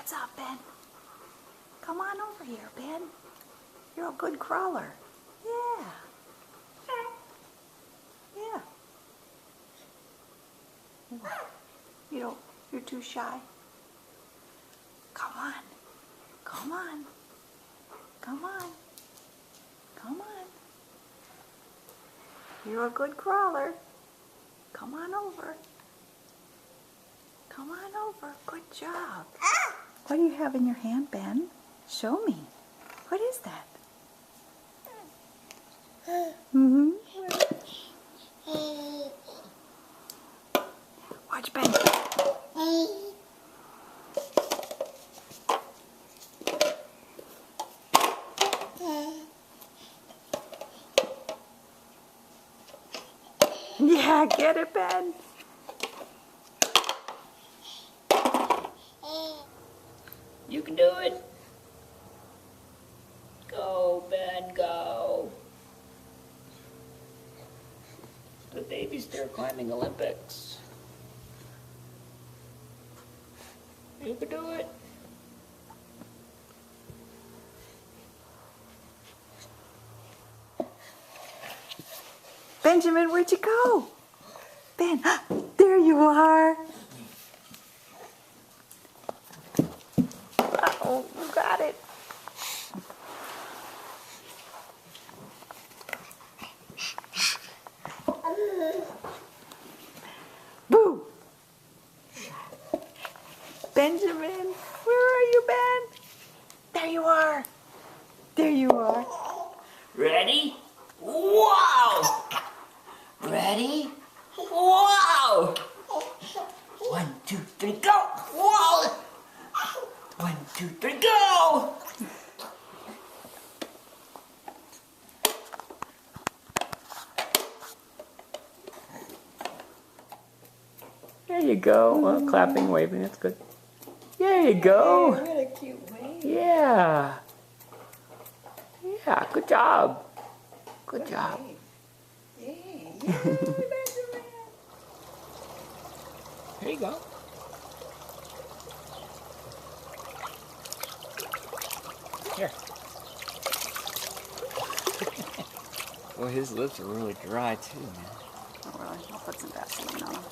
What's up, Ben? Come on over here, Ben. You're a good crawler. Yeah. Yeah. You're too shy. Come on. Come on. Come on. Come on. You're a good crawler. Come on over. Come on over. Good job. What do you have in your hand, Ben? Show me. What is that? Mm-hmm. Watch Ben. Yeah, get it, Ben. You can do it. Go, Ben, go. The baby stair climbing Olympics. You can do it. Benjamin, where'd you go? Ben, there you are. Uh-oh, you got it. Boo! Benjamin, where are you, Ben? There you are. There you are. Ready? Wow! Ready? Wow! 1, 2, 3, go! Whoa! 1, 2, 3, go! There you go. Well, clapping, waving, that's good. There you go. What a cute wave. Yeah. Yeah, good job. Good job. Yay. Here you go. Here. Well, his lips are really dry too, man. Oh, really? I'll put some Vaseline on them.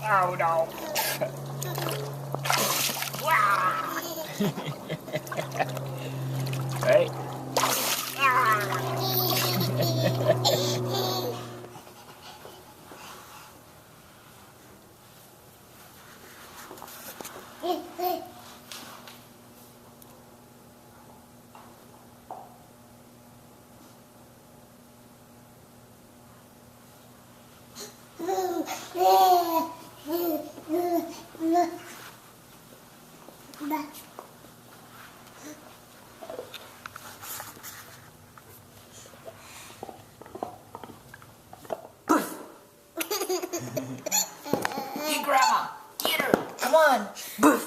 Oh no. Right? Get Grandma! Get her! Come on! Boof!